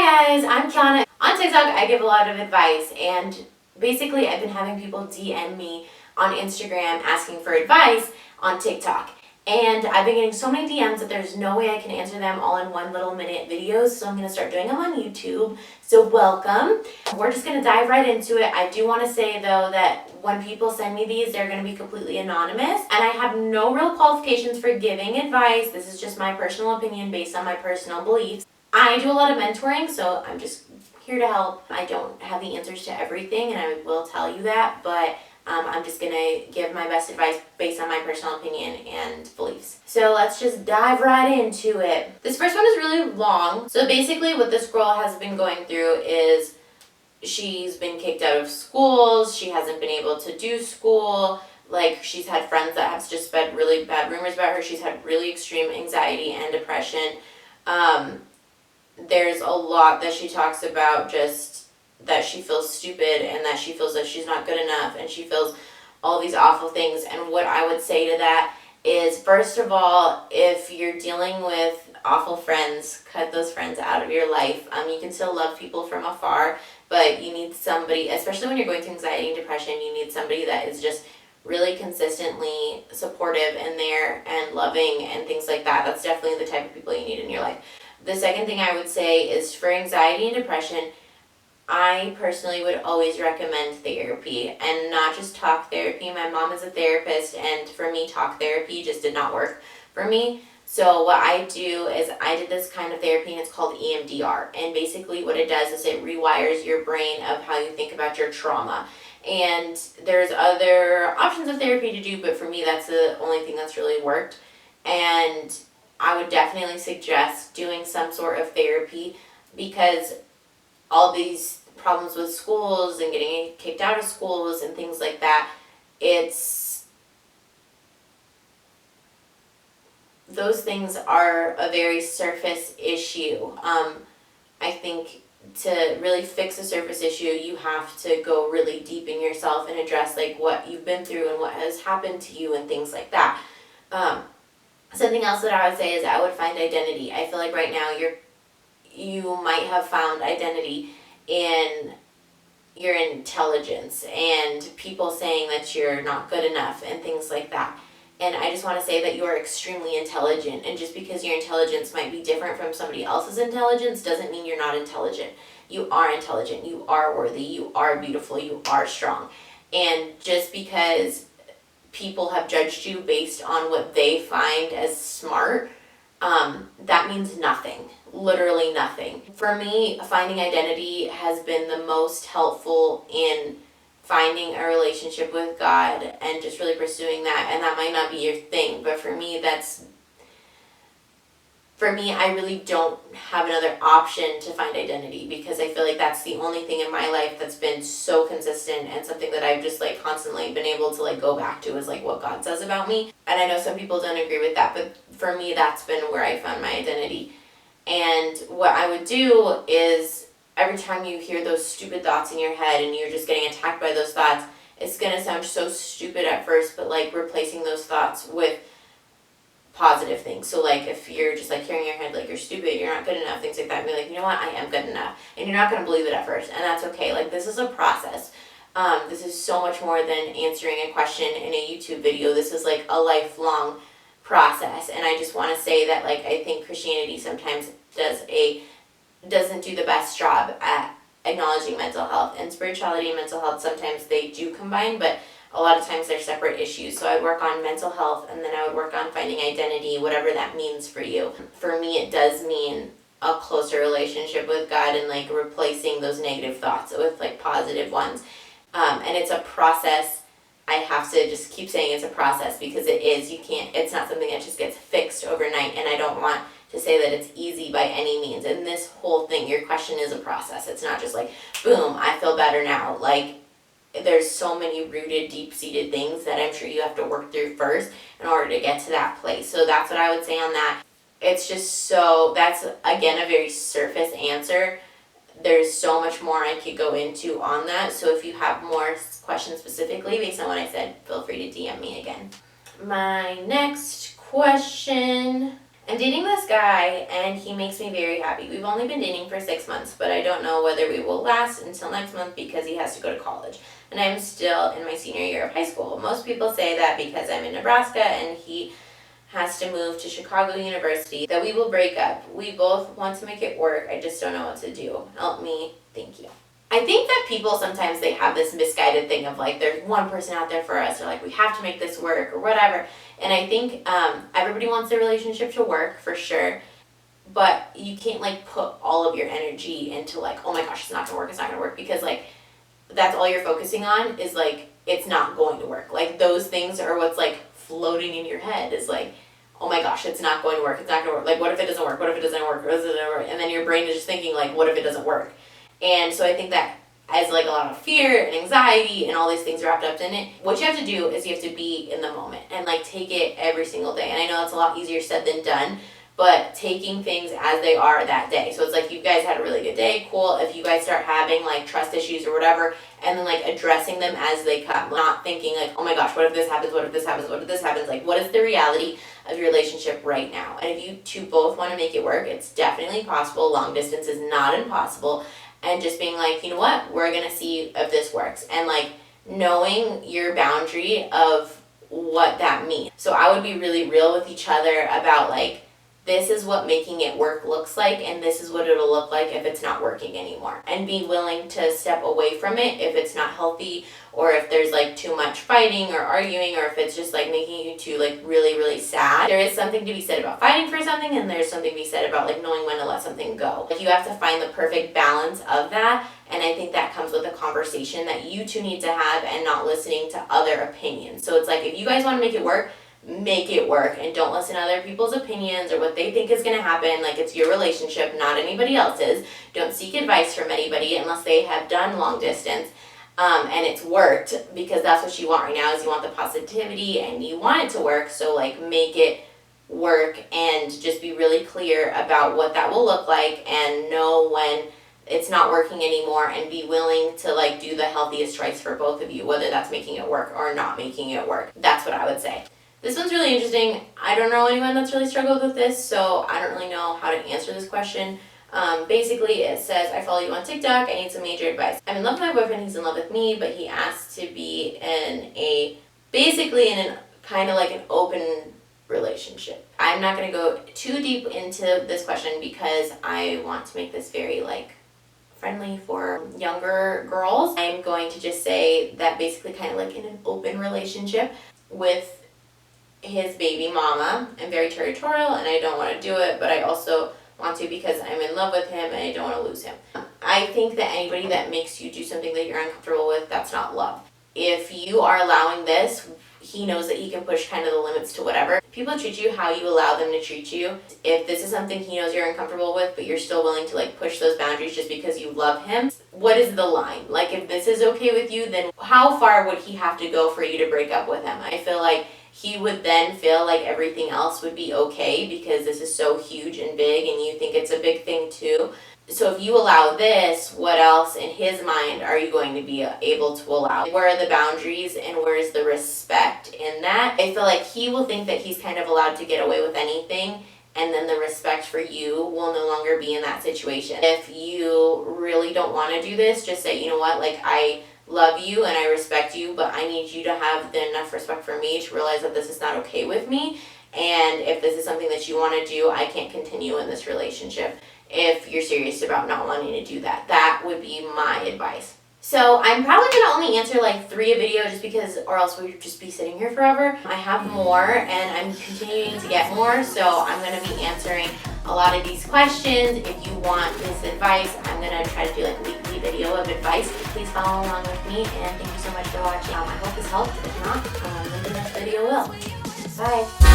Hi guys, I'm Kiana. On TikTok, I give a lot of advice, and basically I've been having people DM me on Instagram asking for advice on TikTok. And I've been getting so many DMs that there's no way I can answer them all in 1 little minute videos, so I'm going to start doing them on YouTube. So welcome. We're just going to dive right into it. I do want to say though that when people send me these, they're going to be completely anonymous, and I have no real qualifications for giving advice. This is just my personal opinion based on my personal beliefs. I do a lot of mentoring, so I'm just here to help. I don't have the answers to everything, and I will tell you that, but I'm just gonna give my best advice based on my personal opinion and beliefs. So let's just dive right into it. This first one is really long. So basically what this girl has been going through is she's been kicked out of schools, she hasn't been able to do school, like she's had friends that have just spread really bad rumors about her, she's had really extreme anxiety and depression. There's a lot that she talks about, just that she feels stupid and that she feels that she's not good enough and she feels all these awful things. And what I would say to that is, first of all, if you're dealing with awful friends, cut those friends out of your life. You can still love people from afar, but you need somebody, especially when you're going through anxiety and depression, you need somebody that is just really consistently supportive and there and loving and things like that. That's definitely the type of people you need in your life. The second thing I would say is, for anxiety and depression, I personally would always recommend therapy, and not just talk therapy. My mom is a therapist, and for me, talk therapy just did not work for me. So what I do is I did this kind of therapy, and it's called EMDR. And basically what it does is it rewires your brain of how you think about your trauma. And there's other options of therapy to do, but for me, that's the only thing that's really worked. And I would definitely suggest doing some sort of therapy, because all these problems with schools and getting kicked out of schools and things like that, those things are a very surface issue. I think to really fix a surface issue, you have to go really deep in yourself and address like what you've been through and what has happened to you and things like that. Something else that I would say is I would find identity. I feel like right now you might have found identity in your intelligence and people saying that you're not good enough and things like that. And I just want to say that you are extremely intelligent, and just because your intelligence might be different from somebody else's intelligence doesn't mean you're not intelligent. You are intelligent, you are worthy, you are beautiful, you are strong. And just because people have judged you based on what they find as smart, that means nothing. Literally nothing. For me, finding identity has been the most helpful in finding a relationship with God and just really pursuing that. And that might not be your thing, but for me, I really don't have another option to find identity, because I feel like that's the only thing in my life that's been so consistent and something that I've just like constantly been able to like go back to, is like what God says about me. And I know some people don't agree with that, but for me, that's been where I found my identity. And what I would do is, every time you hear those stupid thoughts in your head and you're just getting attacked by those thoughts, it's gonna sound so stupid at first, but like replacing those thoughts with positive things. So like if you're just like hearing in your head like you're stupid, you're not good enough, things like that, and be like, you know what, I am good enough. And you're not going to believe it at first, and that's okay. Like, this is a process. This is so much more than answering a question in a YouTube video. This is like a lifelong process. And I just want to say that like I think Christianity sometimes doesn't do the best job at acknowledging mental health, and spirituality and mental health, sometimes they do combine, but a lot of times they're separate issues. So I work on mental health, and then I would work on finding identity, whatever that means for you. For me, it does mean a closer relationship with God and like replacing those negative thoughts with like positive ones. And it's a process. I have to just keep saying it's a process, because it is. It's not something that just gets fixed overnight, and I don't want to say that it's easy by any means. And this whole thing, your question, is a process. It's not just like, boom, I feel better now. Like, there's so many rooted, deep-seated things that I'm sure you have to work through first in order to get to that place. So that's what I would say on that. It's just that's, again, a very surface answer. There's so much more I could go into on that. So if you have more questions specifically based on what I said, feel free to DM me again. My next question I'm dating this guy and he makes me very happy. We've only been dating for 6 months, but I don't know whether we will last until next month because he has to go to college. And I'm still in my senior year of high school. Most people say that because I'm in Nebraska and he has to move to Chicago University, that we will break up. We both want to make it work. I just don't know what to do. Help me. Thank you. I think that people sometimes they have this misguided thing of like there's one person out there for us, or like we have to make this work or whatever. And I think everybody wants their relationship to work for sure, but you can't like put all of your energy into like, oh my gosh, it's not gonna work, it's not gonna work, because like that's all you're focusing on is like it's not going to work. Like those things are what's like floating in your head is like, oh my gosh, it's not going to work, it's not gonna work. Like what if it doesn't work? What if it doesn't work? And then your brain is just thinking like, what if it doesn't work? And so I think that as like a lot of fear and anxiety and all these things wrapped up in it, what you have to do is you have to be in the moment and like take it every single day. And I know it's a lot easier said than done, but taking things as they are that day. So it's like you guys had a really good day, cool. If you guys start having like trust issues or whatever, and then like addressing them as they come, not thinking like, oh my gosh, what if this happens, what if this happens, what if this happens, like what is the reality of your relationship right now? And if you two both want to make it work, it's definitely possible. Long distance is not impossible. And just being like, you know what, we're gonna see if this works, and like knowing your boundary of what that means. So I would be really real with each other about like, this is what making it work looks like, and this is what it'll look like if it's not working anymore. And be willing to step away from it if it's not healthy, or if there's like too much fighting or arguing, or if it's just like making you two like really, really sad. There is something to be said about fighting for something, and there's something to be said about like knowing when to let something go. Like you have to find the perfect balance of that, and I think that comes with a conversation that you two need to have and not listening to other opinions. So it's like if you guys want to make it work, and don't listen to other people's opinions or what they think is going to happen. Like it's your relationship, not anybody else's. Don't seek advice from anybody unless they have done long distance and it's worked, because that's what you want right now is you want the positivity and you want it to work. So like make it work and just be really clear about what that will look like, and know when it's not working anymore, and be willing to like do the healthiest choice for both of you, whether that's making it work or not making it work. That's what I would say. This one's really interesting. I don't know anyone that's really struggled with this, so I don't really know how to answer this question. Basically, it says, I follow you on TikTok. I need some major advice. I'm in love with my boyfriend. He's in love with me, but he asked to be in a kind of like an open relationship. I'm not going to go too deep into this question because I want to make this very like friendly for younger girls. I'm going to just say that basically kind of like in an open relationship with his baby mama. I'm very territorial and I don't want to do it, but I also want to because I'm in love with him and I don't want to lose him. I think that anybody that makes you do something that you're uncomfortable with, that's not love. If you are allowing this, he knows that he can push kind of the limits to whatever. People treat you how you allow them to treat you. If this is something he knows you're uncomfortable with, but you're still willing to like push those boundaries just because you love him, what is the line? Like if this is okay with you, then how far would he have to go for you to break up with him? I feel like he would then feel like everything else would be okay because this is so huge and big and you think it's a big thing too. So if you allow this, what else in his mind are you going to be able to allow? Where are the boundaries and where is the respect in that? I feel like he will think that he's kind of allowed to get away with anything, and then the respect for you will no longer be in that situation. If you really don't want to do this, just say, you know what, like I love you and I respect you, but I need you to have enough respect for me to realize that this is not okay with me. And if this is something that you want to do, I can't continue in this relationship. If you're serious about not wanting to do that, that would be my advice. So I'm probably going to only answer like 3 a video just because, or else we would just be sitting here forever. I have more and I'm continuing to get more, so I'm going to be answering a lot of these questions. If you want this advice, I'm going to try to do like a weekly video of advice. Please follow along with me, and thank you so much for watching. I hope this helped. If not, then the next video will. Bye.